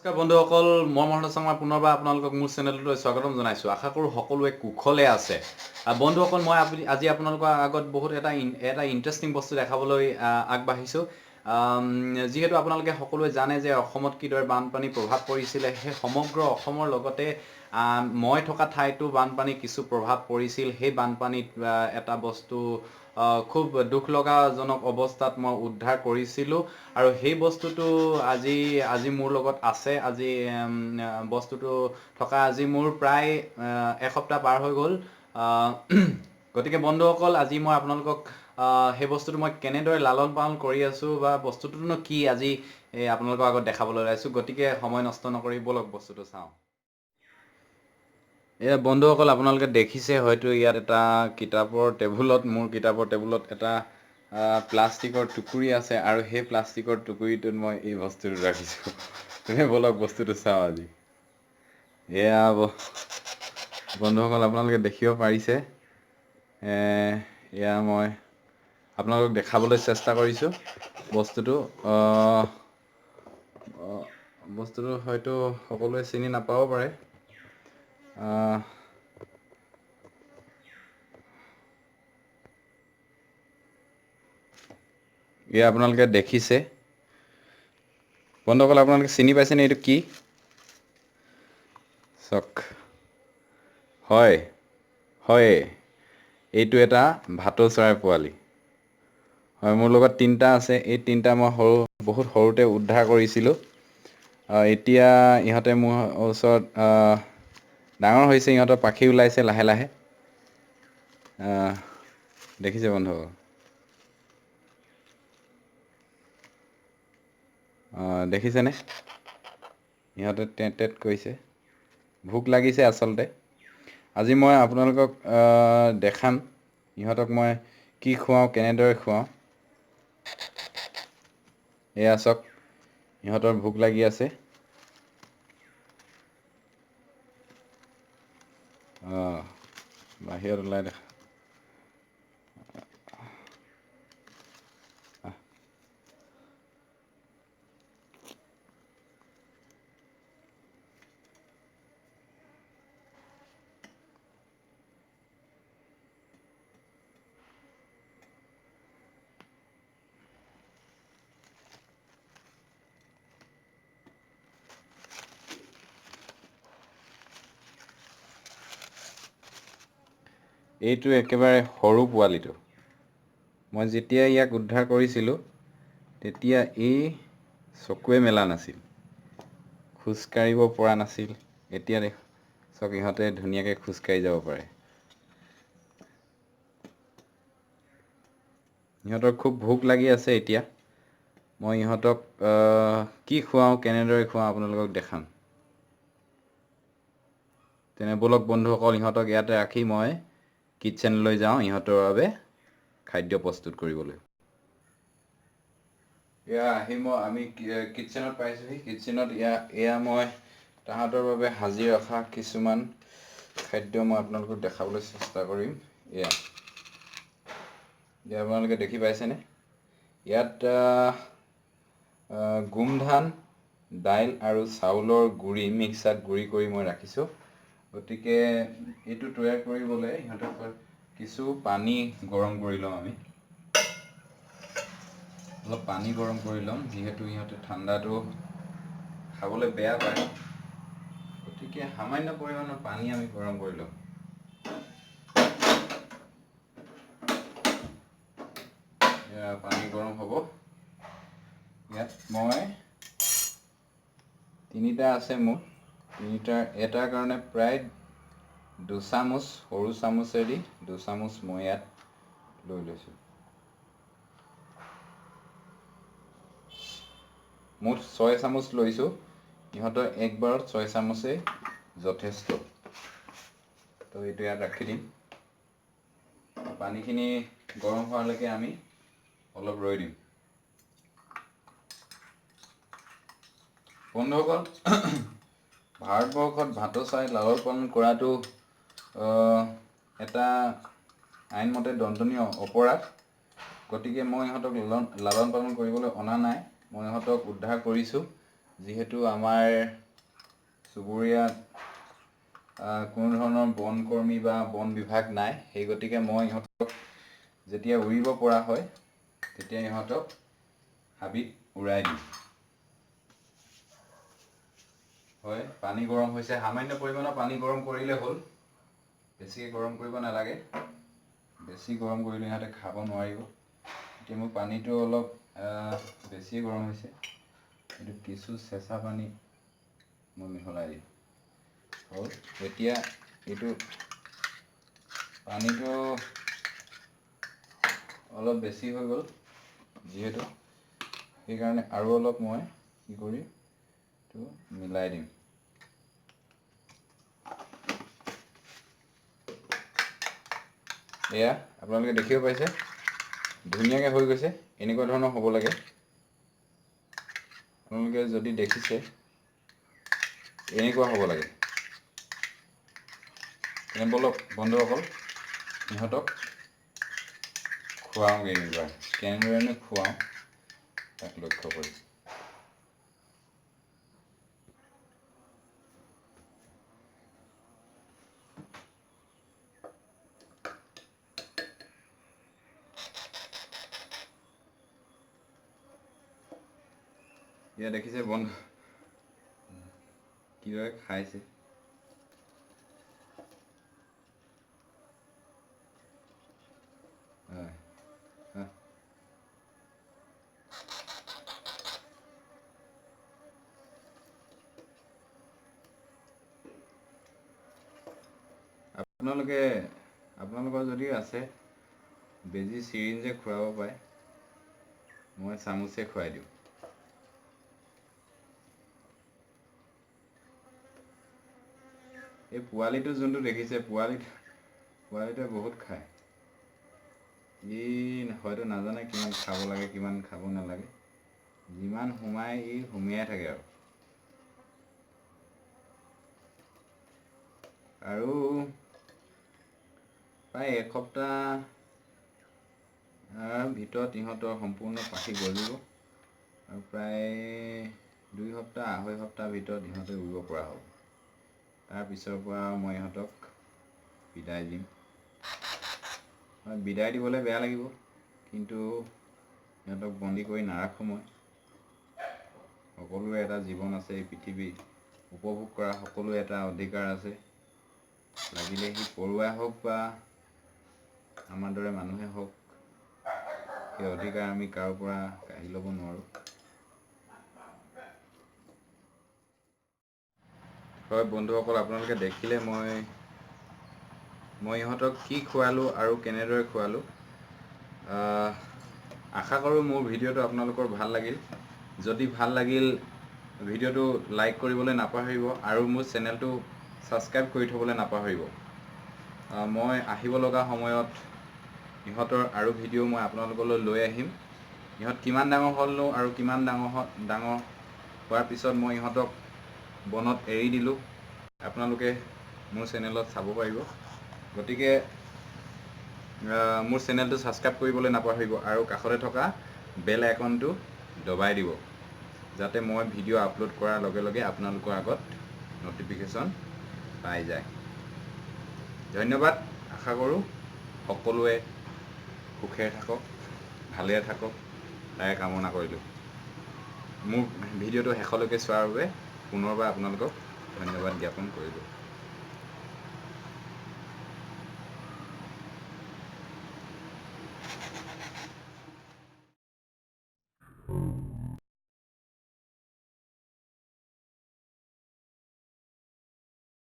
নমস্কাৰ বন্ধুসকল, মই মাহাৰনবchangmai পুনৰবাৰ আপোনালোকক মোৰ চেনেললৈ স্বাগতম জনাইছোঁ। আশা কৰোঁ সকলোৱে কুশলে আছে। বন্ধুসকল, মই আজি আপোনালোকৰ আগত বহুত এটা ইণ্টাৰেষ্টিং বস্তু দেখাবলৈ আগবাঢ়িছোঁ। যিহেতু আপোনালোকে সকলোৱে জানে যে অসমত কিদৰে বানপানী প্ৰভাৱ পৰিছিলে, সেই সমগ্ৰ অসমৰ লগতে মই থকা ঠাইতো বানপানী কিছু প্ৰভাৱ পৰিছিল। সেই বানপানীত এটা বস্তু খুব দুখ লগাজনক অৱস্থাত মই উদ্ধাৰ কৰিছিলোঁ আৰু সেই বস্তুটো আজি মোৰ লগত আছে। আজি বস্তুটো থকা আজি মোৰ প্ৰায় এসপ্তাহ পাৰ হৈ গ'ল। গতিকে বন্ধুসকল, আজি মই আপোনালোকক সেই বস্তুটো মই কেনেদৰে লালন পালন কৰি আছোঁ বা বস্তুটোনো কি আজি আপোনালোকৰ আগত দেখাবলৈ ওলাইছোঁ। গতিকে সময় নষ্ট নকৰি বলক বস্তুটো চাওঁ। এয়া বন্ধুসকল, আপোনালোকে দেখিছে হয়তো ইয়াত এটা মোৰ কিতাপৰ টেবুলত এটা প্লাষ্টিকৰ টুকুৰি আছে আৰু সেই প্লাষ্টিকৰ টুকুৰিটোত মই এই বস্তুটো ৰাখিছোঁ। তুমি বলক বস্তুটো চাওঁ আজি। এয়া বন্ধুসকল, আপোনালোকে দেখিব পাৰিছে। এয়া মই আপোনালোকক দেখাবলৈ চেষ্টা কৰিছোঁ বস্তুটো হয়তো সকলোৱে চিনি নাপাব পাৰে। এয়া আপোনালোকে দেখিছে। বন্ধুসকল, আপোনালোকে চিনি পাইছেনে এইটো কি? চাওক, হয়, এইটো এটা ভাটৌ চৰাই পোৱালি। হয়, মোৰ লগত 3টা আছে। এই 3টা মই বহুত সৰুতে উদ্ধাৰ কৰিছিলোঁ। এতিয়া ইহঁতে মোৰ ওচৰত ডাঙৰ হৈছে। ইহঁতৰ পাখি ওলাইছে লাহে লাহে। দেখিছে বন্ধুসকল? দেখিছেনে? ইহঁতে টেট কৰিছে। ভোক লাগিছে আচলতে। আজি মই আপোনালোকক দেখাম ইহঁতক মই কি খুৱাওঁ, কেনেদৰে খুৱাওঁ। এয়া চাওক, ইহঁতৰ ভোক লাগি আছে। বাহিৰত ওলাই দেখা। এইটো একেবাৰে সৰু পোৱালিটো। মই যেতিয়া ইয়াক উদ্ধাৰ কৰিছিলোঁ তেতিয়া এই চকুৱে মেলা নাছিল, খোজকাঢ়িব পৰা নাছিল। এতিয়া চাওক, ইহঁতে ধুনীয়াকৈ খোজকাঢ়ি যাব পাৰে। ইহঁতৰ খুব ভোক লাগি আছে এতিয়া। মই ইহঁতক কি খুৱাওঁ, কেনেদৰে খুৱাওঁ আপোনালোকক দেখাম। তেনে বলক বন্ধুসকল, ইহঁতক ইয়াতে ৰাখি মই কিটচেনলৈ যাওঁ ইহঁতৰ বাবে খাদ্য প্ৰস্তুত কৰিবলৈ। আমি কিটচেনত পাইছোঁহি। কিটচেনত এয়া মই তাহাঁতৰ বাবে সাজি ৰখা কিছুমান খাদ্য মই আপোনালোকক দেখাবলৈ চেষ্টা কৰিম। এয়া আপোনালোকে দেখি পাইছেনে? ইয়াত গোমধান, দাইল আৰু চাউলৰ মিক্সাৰত গুড়ি কৰি মই ৰাখিছোঁ। গতিকে এইটো তৈয়াৰ কৰিবলৈ ইহঁতক কিছু পানী গৰম কৰি লওঁ। আমি অলপ পানী গৰম কৰি ল'ম, যিহেতু ইহঁতে ঠাণ্ডাটো খাবলৈ বেয়া পায়। গতিকে সামান্য পৰিমাণৰ পানী আমি গৰম কৰি ল'ম। পানী গৰম হ'ব। ইয়াত মই 3টা আছে মোৰ। এটাৰ কাৰণে প্ৰায় 2 চামুচ, সৰু চামুচেদি 2 চামুচ মই ইয়াত লৈ লৈছোঁ। মুঠ 6 চামুচ লৈছোঁ। ইহঁতৰ একবাৰত 6 চামুচেই যথেষ্ট। তো এইটো ইয়াত ৰাখি দিম। পানীখিনি গৰম হোৱালৈকে আমি অলপ ৰৈ দিম। বন্ধুসকল, ভাৰতবৰ্ষত ভাটৌ চৰাই লালন পালন কৰাটো এটা আইনমতে দণ্ডনীয় অপৰাধ। গতিকে মই ইহঁতক লালন পালন কৰিবলৈ অনা নাই। মই ইহঁতক উদ্ধাৰ কৰিছোঁ যিহেতু আমাৰ চুবুৰীয়াত কোনো ধৰণৰ বন কৰ্মী বা বন বিভাগ নাই, সেই গতিকে মই ইহঁতক যেতিয়া উৰিব পৰা হয় তেতিয়া ইহঁতক হাবিত উৰাই দিওঁ। হয়, পানী গৰম হৈছে। সামান্য পৰিমাণৰ পানী গৰম কৰিলে হ'ল, বেছিকৈ গৰম কৰিব নালাগে। বেছি গৰম কৰিলে ইহঁতে খাব নোৱাৰিব। এতিয়া মোৰ পানীটো অলপ বেছি গৰম হৈছে, এইটো কিছু চেঁচা পানী মই মিহলাই দিম। হ'ল, এতিয়া এইটো পানীটো অলপ বেছি হৈ গ'ল যিহেতু, সেইকাৰণে আৰু অলপ মই কি কৰিম, এইটো মিলাই দিম। এয়া আপোনালোকে দেখিব পাইছে, ধুনীয়াকৈ হৈ গৈছে। এনেকুৱা ধৰণৰ হ'ব লাগে। আপোনালোকে যদি দেখিছে, এনেকুৱা হ'ব লাগে। বলক বন্ধুসকল, ইহঁতক খুৱাওঁগৈ এইবাৰ। কেনেদৰেনো খুৱাওঁ তাক লক্ষ্য কৰি। এয়া দেখিছে বন্ধু কিদৰে খাইছে। আপোনালোকৰ যদি আছে বেজি চিৰিঞ্জে খুৱাব পাৰে, মই চামুচে খুৱাই দিওঁ। এই পোৱালিটো যোনটো দেখিছে, পোৱালিটোৱে বহুত খায়। ই হয়তো নাজানে কিমান খাব লাগে, কিমান খাব নালাগে। যিমান সোমাই ই সুমিয়াই থাকে আৰু প্ৰায় এসপ্তাহ ভিতৰত ইহঁতৰ সম্পূৰ্ণ পাখি গজিব আৰু প্ৰায় 2 সপ্তাহ 2.5 সপ্তাহ ভিতৰত ইহঁতে উৰিব পৰা হ'ব। তাৰপিছৰ পৰা মই ইহঁতক বিদায় দিম। বিদায় দিবলৈ বেয়া লাগিব, কিন্তু ইহঁতক বন্দী কৰি নাৰাখোঁ মই। সকলোৰে এটা জীৱন আছে, এই পৃথিৱী উপভোগ কৰা সকলোৰে এটা অধিকাৰ আছে। লাগিলে সি পৰুৱাই হওক বা আমাৰ দৰে মানুহে হওক, সেই অধিকাৰ আমি কাৰো পৰা কাঢ়ি ল'ব নোৱাৰোঁ। হয় বন্ধুসকল, আপোনালোকে দেখিলে মই ইহঁতক কি খোৱালোঁ আৰু কেনেদৰে খোৱালোঁ। আশা কৰোঁ মোৰ ভিডিঅ'টো আপোনালোকৰ ভাল লাগিল। যদি ভাল লাগিল, ভিডিঅ'টো লাইক কৰিবলৈ নাপাহৰিব আৰু মোৰ চেনেলটো ছাবস্ক্ৰাইব কৰি থ'বলৈ নাপাহৰিব। মই আহিব লগা সময়ত ইহঁতৰ আৰু ভিডিঅ' মই আপোনালোকলৈ লৈ আহিম। ইহঁত কিমান ডাঙৰ হ'লনো আৰু কিমান ডাঙৰ হোৱাৰ পিছত মই ইহঁতক বনত এৰি দিলোঁ, আপোনালোকে মোৰ চেনেলত চাব পাৰিব। গতিকে মোৰ চেনেলটো ছাবস্ক্ৰাইব কৰিবলৈ নাপাহৰিব আৰু কাষতে থকা বেল আইকনটো দবাই দিব, যাতে মই ভিডিঅ' আপলোড কৰাৰ লগে লগে আপোনালোকৰ আগত ন'টিফিকেশ্যন পাই যায়। ধন্যবাদ। আশা কৰোঁ সকলোৱে সুখে থাকক, ভালে থাকক, তাৰে কামনা কৰিলোঁ। মোৰ ভিডিঅ'টো শেষলৈকে চোৱাৰ বাবে পুনৰবাৰ আপোনালোকক ধন্যবাদ জ্ঞাপন কৰিলোঁ।